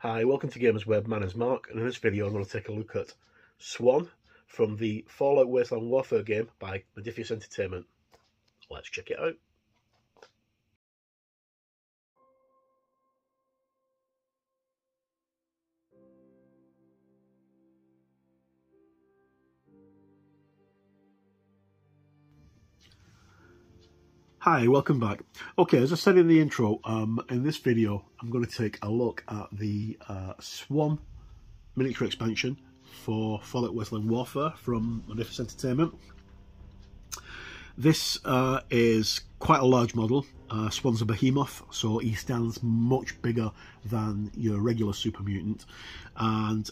Hi, welcome to Gamers Web. My name's Mark, and in this video I'm going to take a look at Swan from the Fallout Wasteland Warfare game by Modiphius Entertainment. Let's check it out. Hi, welcome back. Okay, as I said in the intro, in this video I'm going to take a look at the Swan miniature expansion for Fallout Wasteland Warfare from Modiphius Entertainment. This is quite a large model. Swan's a behemoth, so he stands much bigger than your regular super mutant, and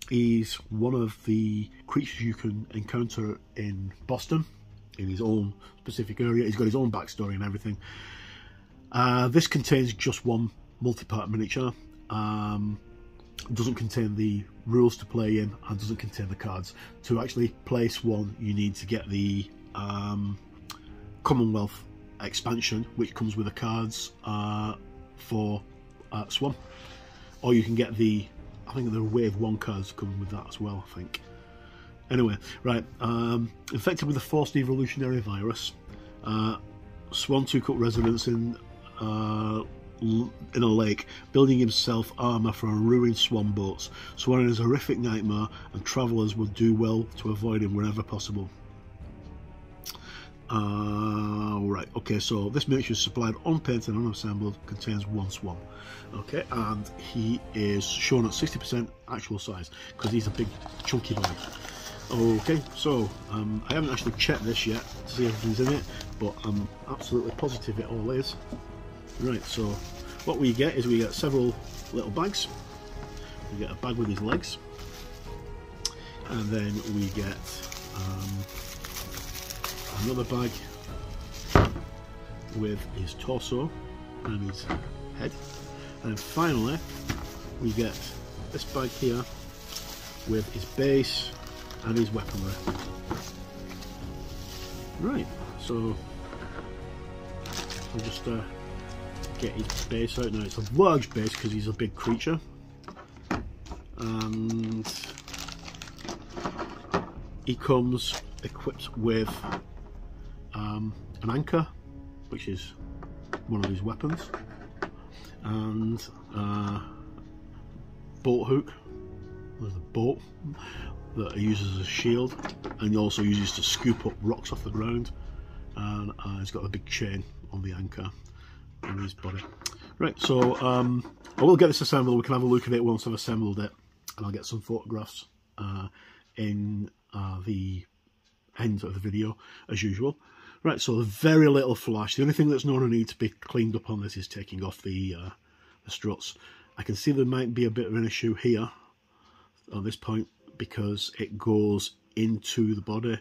he's one of the creatures you can encounter in Boston, in his own specific area. He's got his own backstory and everything. This contains just one multi-part miniature. Doesn't contain the rules to play in, and doesn't contain the cards. To actually play Swan, you need to get the Commonwealth expansion, which comes with the cards for Swan, or you can get the, I think the Wave 1 cards come with that as well, I think. Anyway, right, infected with the forced evolutionary virus, Swan took up residence in a lake, building himself armour from ruined swan boats. Swan is a horrific nightmare, and travellers would do well to avoid him whenever possible. Right, okay, so this miniature is supplied unpainted and unassembled, contains one Swan. Okay, and he is shown at 60% actual size, because he's a big chunky boy. Okay, so I haven't actually checked this yet to see if everything's in it, but I'm absolutely positive it all is. Right, so what we get is we get several little bags. We get a bag with his legs, and then we get another bag with his torso and his head, and finally we get this bag here with his base and his weaponry. Right, so I'll just get his base out now. It's a large base because he's a big creature, and he comes equipped with an anchor, which is one of his weapons, and boat hook. There's a boat that he uses as a shield, and he also uses to scoop up rocks off the ground, and he's got a big chain on the anchor on his body. Right, so I will get this assembled. We can have a look at it once I've assembled it, and I'll get some photographs in the end of the video as usual. Right, so very little flash. The only thing that's going to need to be cleaned up on this is taking off the struts. I can see there might be a bit of an issue here at this point, because it goes into the body,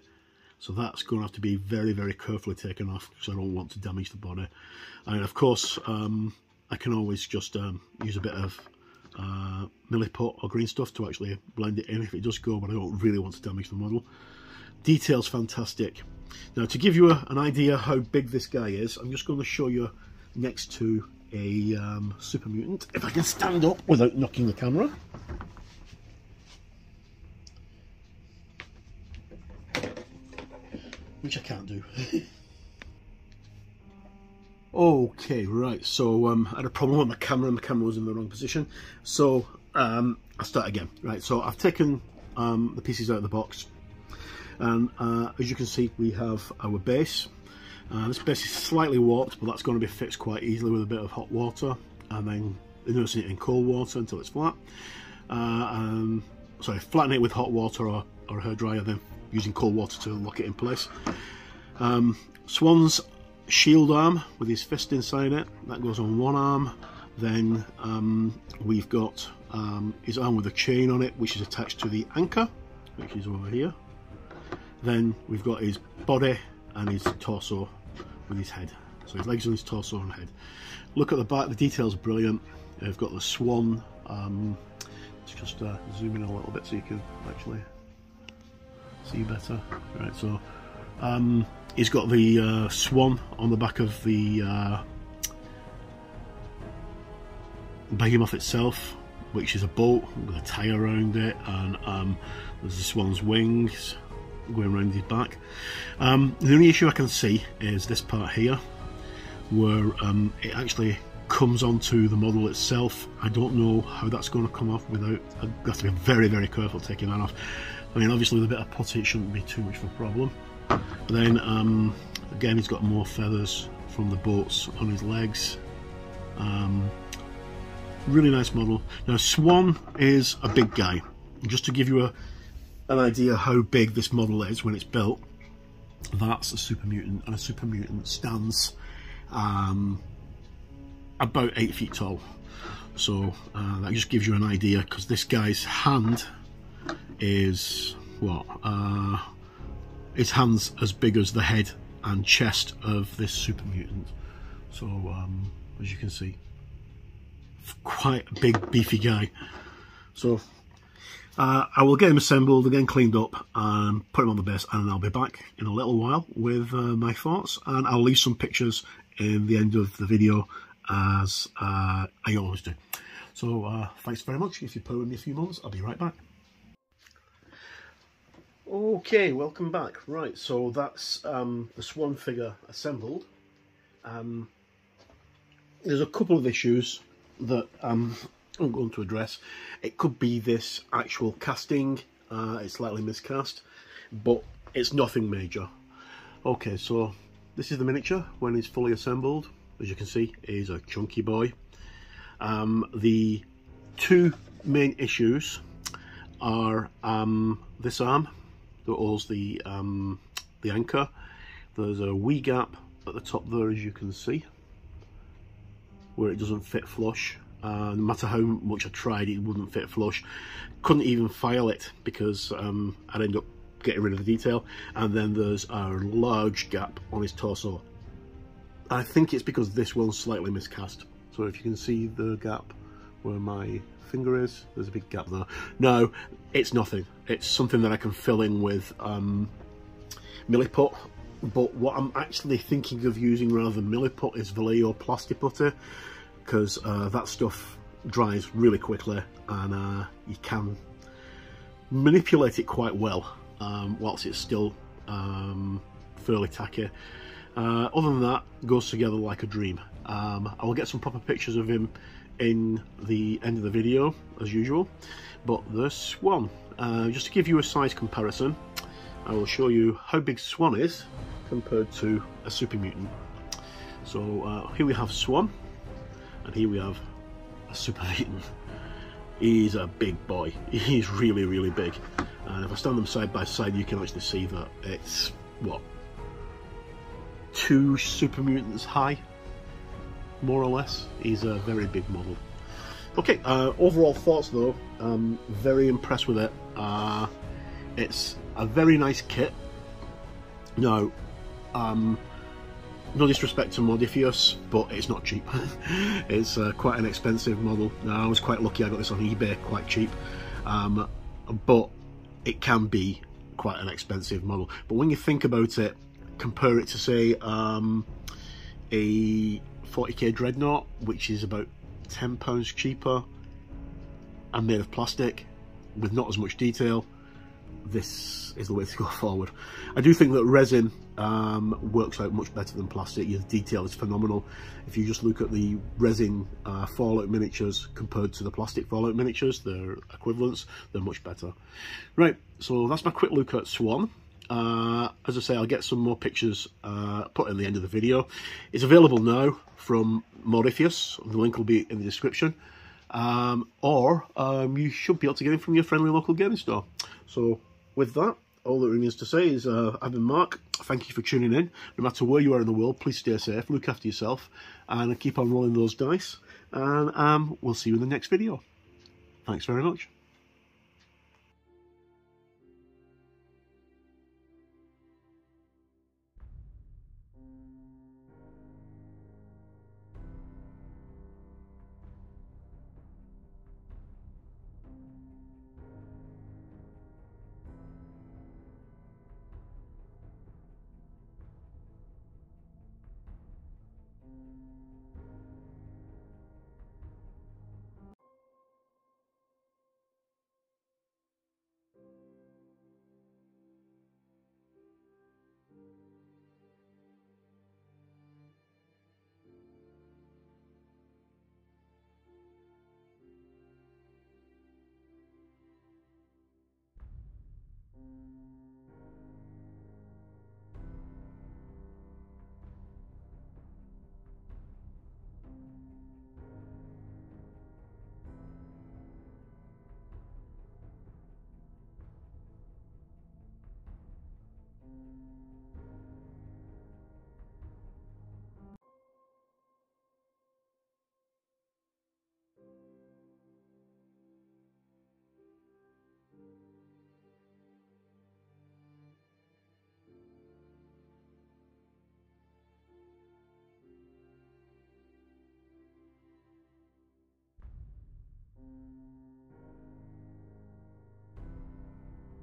so that's going to have to be very, very carefully taken off, because I don't want to damage the body. And of course I can always just use a bit of milliput or green stuff to actually blend it in if it does go, but I don't really want to damage the model. Details fantastic. Now, to give you an idea how big this guy is, I'm just going to show you next to a super mutant, if I can stand up without knocking the camera. Which I can't do. Okay, right, so I had a problem with my camera, and my camera was in the wrong position, so I'll start again. Right, so I've taken the pieces out of the box, and as you can see, we have our base. This base is slightly warped, but that's going to be fixed quite easily with a bit of hot water, and then immersing it in cold water until it's flat. Sorry, flatten it with hot water or a hairdryer, then using cold water to lock it in place. Swan's shield arm with his fist inside it, that goes on one arm. Then we've got his arm with a chain on it, which is attached to the anchor, which is over here. Then we've got his body and his torso with his head, so his legs and his torso and head. Look at the back, the details are brilliant. I've got the Swan. Let's just zoom in a little bit so you can actually see better. Right, so he's got the Swan on the back of the behemoth itself, which is a boat with a tie around it, and there's the Swan's wings going around his back. The only issue I can see is this part here, where it actually comes onto the model itself. I don't know how that's going to come off without, I've got to be very, very careful taking that off. I mean, obviously with a bit of putty it shouldn't be too much of a problem. But then again, he's got more feathers from the boats on his legs. Really nice model. Now Swan is a big guy. Just to give you an idea how big this model is when it's built, that's a super mutant, and a super mutant stands about 8 feet tall. So that just gives you an idea, because this guy's hand is what, his hand's as big as the head and chest of this super mutant. So as you can see, quite a big beefy guy. So I will get him assembled, again cleaned up, and put him on the base, and I'll be back in a little while with my thoughts, and I'll leave some pictures in the end of the video, as I always do. So thanks very much. If you put with me a few moments, I'll be right back. Okay, welcome back. Right, so that's the Swan figure assembled. There's a couple of issues that I'm going to address. It could be this actual casting, it's slightly miscast, but it's nothing major. Okay, so this is the miniature when it's fully assembled. As you can see, he's a chunky boy. The two main issues are this arm that holds the anchor. There's a wee gap at the top there, as you can see, where it doesn't fit flush. No matter how much I tried, it wouldn't fit flush. Couldn't even file it because I'd end up getting rid of the detail. And then there's a large gap on his torso. I think it's because this one's slightly miscast. So if you can see the gap where my finger is, there's a big gap there. No, it's nothing. It's something that I can fill in with milliput. But what I'm actually thinking of using rather than milliput is Vallejo plastic putty, because that stuff dries really quickly, and you can manipulate it quite well whilst it's still fairly tacky. Other than that, it goes together like a dream. I will get some proper pictures of him in the end of the video as usual, but the Swan, just to give you a size comparison, I will show you how big Swan is compared to a super mutant. So here we have Swan, and here we have a super mutant. He's a big boy. He's really, really big. And if I stand them side by side, you can actually see that it's, what, 2 super mutants high, more or less. He's a very big model. Okay, overall thoughts though, very impressed with it. It's a very nice kit. Now, no disrespect to Modiphius, but it's not cheap. It's quite an expensive model. Now, I was quite lucky I got this on eBay quite cheap, but it can be quite an expensive model. But when you think about it, compare it to say a 40k Dreadnought, which is about £10 cheaper and made of plastic with not as much detail, this is the way to go forward. I do think that resin works out much better than plastic. Your detail is phenomenal. If you just look at the resin Fallout miniatures compared to the plastic Fallout miniatures, they're equivalents, they're much better. Right, so that's my quick look at Swan. As I say, I'll get some more pictures put in the end of the video. It's available now from Modiphius. The link will be in the description. Or you should be able to get it from your friendly local gaming store. So with that, all that remains to say is I've been Mark. Thank you for tuning in. No matter where you are in the world, please stay safe, look after yourself, and keep on rolling those dice. And we'll see you in the next video. Thanks very much.